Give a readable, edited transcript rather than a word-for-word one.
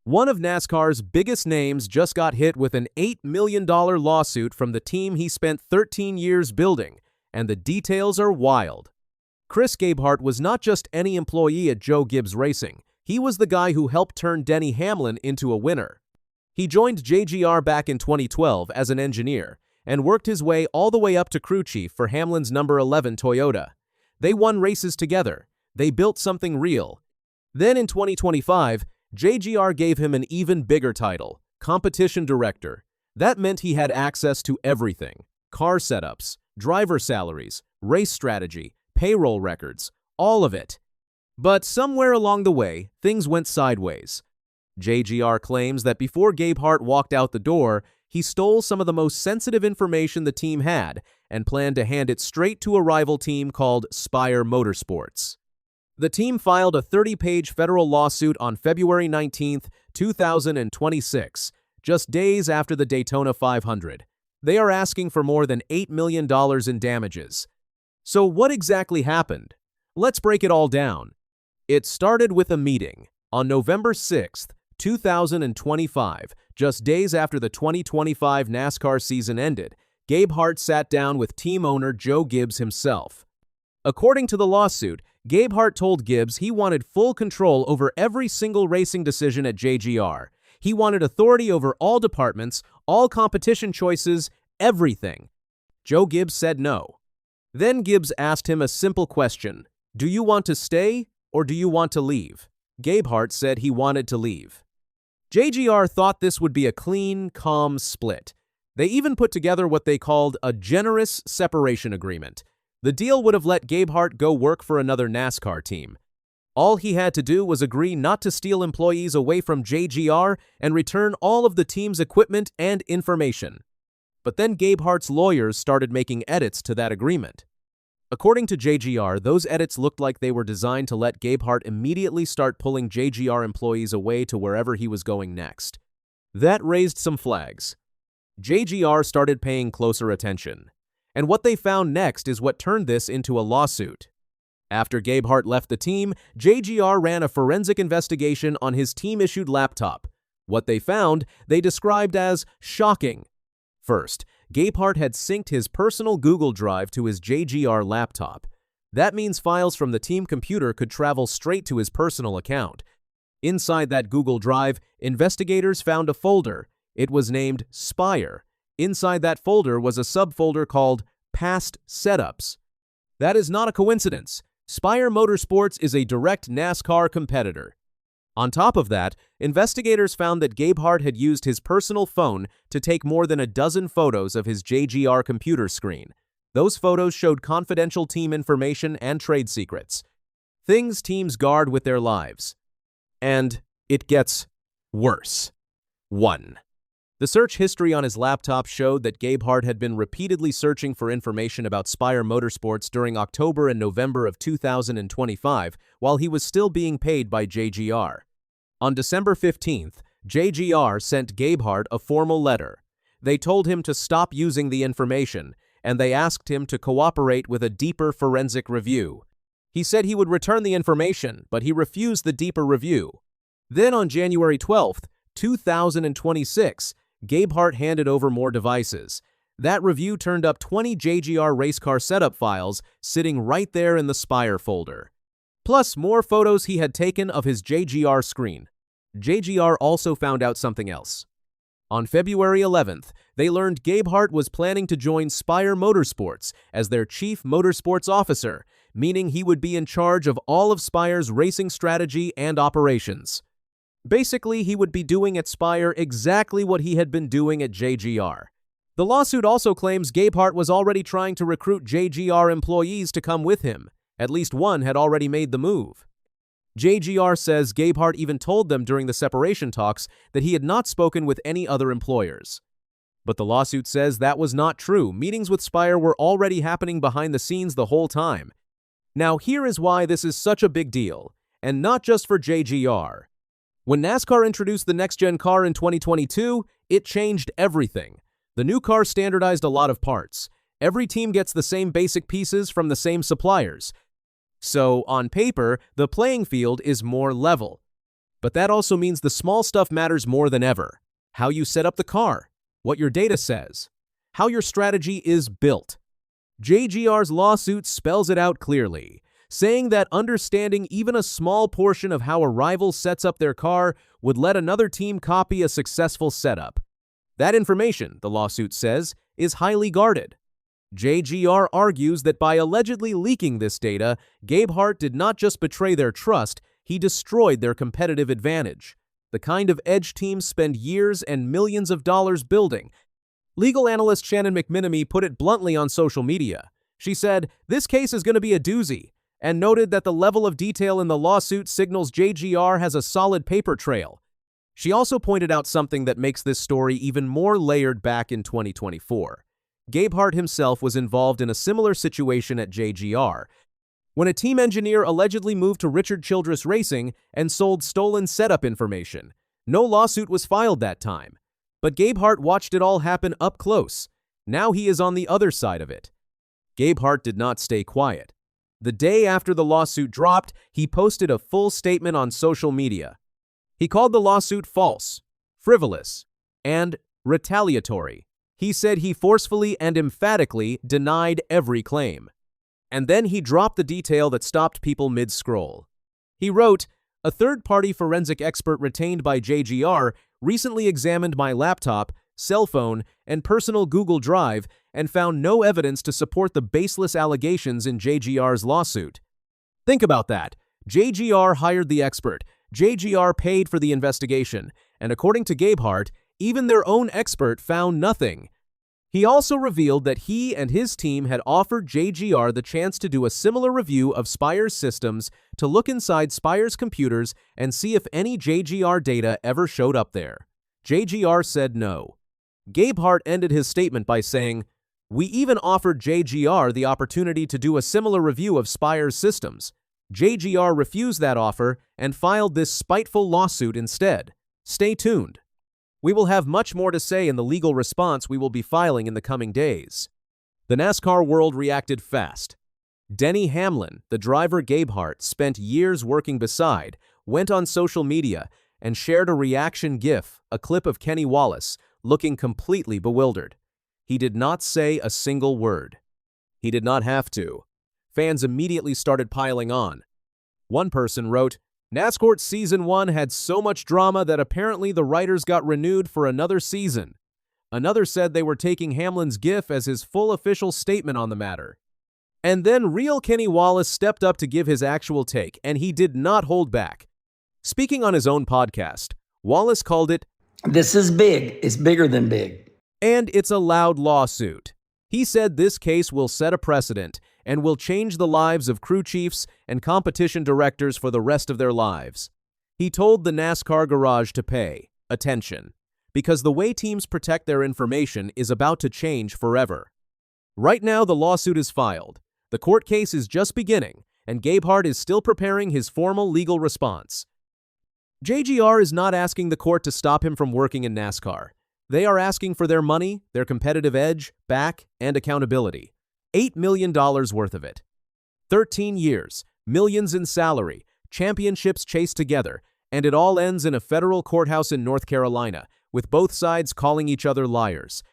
One of NASCAR's biggest names just got hit with an $8 million lawsuit from the team he spent 13 years building, and the details are wild. Chris Gabehart was not just any employee at Gibbs Racing. He was the guy who helped turn Denny Hamlin into a winner. He joined JGR back in 2012 as an engineer and worked his way all the way up to crew chief for Hamlin's number 11 Toyota. They won races together. They built something real. Then in 2025, JGR gave him an even bigger title, Competition Director. That meant he had access to everything: car setups, driver salaries, race strategy, payroll records, all of it. But somewhere along the way, things went sideways. JGR claims that before Gabehart walked out the door, he stole some of the most sensitive information the team had and planned to hand it straight to a rival team called Spire Motorsports. The team filed a 30-page federal lawsuit on February 19, 2026, just days after the Daytona 500. They are asking for more than $8 million in damages. So what exactly happened? Let's break it all down. It started with a meeting. On November 6, 2025, just days after the 2025 NASCAR season ended, Gabehart sat down with team owner Joe Gibbs himself. According to the lawsuit, Gabehart told Gibbs he wanted full control over every single racing decision at JGR. He wanted authority over all departments, all competition choices, everything. Joe Gibbs said no. Then Gibbs asked him a simple question: do you want to stay or do you want to leave? Gabehart said he wanted to leave. JGR thought this would be a clean, calm split. They even put together what they called a generous separation agreement. The deal would have let Gabehart go work for another NASCAR team. All he had to do was agree not to steal employees away from JGR and return all of the team's equipment and information. But then Gabehart's lawyers started making edits to that agreement. According to JGR, those edits looked like they were designed to let Gabehart immediately start pulling JGR employees away to wherever he was going next. That raised some flags. JGR started paying closer attention. And what they found next is what turned this into a lawsuit. After Gabehart left the team, JGR ran a forensic investigation on his team-issued laptop. What they found, they described as shocking. First, Gabehart had synced his personal Google Drive to his JGR laptop. That means files from the team computer could travel straight to his personal account. Inside that Google Drive, investigators found a folder. It was named Spire. Inside that folder was a subfolder called Past Setups. That is not a coincidence. Spire Motorsports is a direct NASCAR competitor. On top of that, investigators found that Gabehart had used his personal phone to take more than a dozen photos of his JGR computer screen. Those photos showed confidential team information and trade secrets. Things teams guard with their lives. And it gets worse. 1. The search history on his laptop showed that Gabehart had been repeatedly searching for information about Spire Motorsports during October and November of 2025 while he was still being paid by JGR. On December 15th, JGR sent Gabehart a formal letter. They told him to stop using the information, and they asked him to cooperate with a deeper forensic review. He said he would return the information, but he refused the deeper review. Then on January 12th, 2026, Gabehart handed over more devices. That review turned up 20 JGR racecar setup files sitting right there in the Spire folder. Plus more photos he had taken of his JGR screen. JGR also found out something else. On February 11th, they learned Gabehart was planning to join Spire Motorsports as their chief motorsports officer, meaning he would be in charge of all of Spire's racing strategy and operations. Basically, he would be doing at Spire exactly what he had been doing at JGR. The lawsuit also claims Gabehart was already trying to recruit JGR employees to come with him. At least one had already made the move. JGR says Gabehart even told them during the separation talks that he had not spoken with any other employers. But the lawsuit says that was not true. Meetings with Spire were already happening behind the scenes the whole time. Now here is why this is such a big deal, and not just for JGR. When NASCAR introduced the next-gen car in 2022, it changed everything. The new car standardized a lot of parts. Every team gets the same basic pieces from the same suppliers. So, on paper, the playing field is more level. But that also means the small stuff matters more than ever. How you set up the car, what your data says, how your strategy is built. JGR's lawsuit spells it out clearly, saying that understanding even a small portion of how a rival sets up their car would let another team copy a successful setup. That information, the lawsuit says, is highly guarded. JGR argues that by allegedly leaking this data, Gabehart did not just betray their trust, he destroyed their competitive advantage, the kind of edge teams spend years and millions of dollars building. Legal analyst Shannon McMenemy put it bluntly on social media. She said, "This case is going to be a doozy," and noted that the level of detail in the lawsuit signals JGR has a solid paper trail. She also pointed out something that makes this story even more layered back in 2024. Gabehart himself was involved in a similar situation at JGR, when a team engineer allegedly moved to Richard Childress Racing and sold stolen setup information. No lawsuit was filed that time, but Gabehart watched it all happen up close. Now he is on the other side of it. Gabehart did not stay quiet. The day after the lawsuit dropped, he posted a full statement on social media. He called the lawsuit false, frivolous, and retaliatory. He said he forcefully and emphatically denied every claim. And then he dropped the detail that stopped people mid-scroll. He wrote, "A third-party forensic expert retained by JGR recently examined my laptop, cell phone, and personal Google Drive and found no evidence to support the baseless allegations in JGR's lawsuit." Think about that. JGR hired the expert, JGR paid for the investigation, and according to Gabehart, even their own expert found nothing. He also revealed that he and his team had offered JGR the chance to do a similar review of Spire's systems to look inside Spire's computers and see if any JGR data ever showed up there. JGR said no. Gabehart ended his statement by saying, "We even offered JGR the opportunity to do a similar review of Spire's systems. JGR refused that offer and filed this spiteful lawsuit instead. Stay tuned. We will have much more to say in the legal response we will be filing in the coming days." The NASCAR world reacted fast. Denny Hamlin, the driver Gabehart spent years working beside, went on social media and shared a reaction GIF, a clip of Kenny Wallace, looking completely bewildered. He did not say a single word. He did not have to. Fans immediately started piling on. One person wrote, "NASCAR Season 1 had so much drama that apparently the writers got renewed for another season." Another said they were taking Hamlin's GIF as his full official statement on the matter. And then real Kenny Wallace stepped up to give his actual take, and he did not hold back. Speaking on his own podcast, Wallace called it, "This is big. It's bigger than big. And it's a loud lawsuit." He said this case will set a precedent and will change the lives of crew chiefs and competition directors for the rest of their lives. He told the NASCAR Garage to pay attention, because the way teams protect their information is about to change forever. Right now, the lawsuit is filed. The court case is just beginning, and Gabehart is still preparing his formal legal response. JGR is not asking the court to stop him from working in NASCAR. They are asking for their money, their competitive edge, back, and accountability. $8 million worth of it. 13 years, millions in salary, championships chased together, and it all ends in a federal courthouse in North Carolina, with both sides calling each other liars.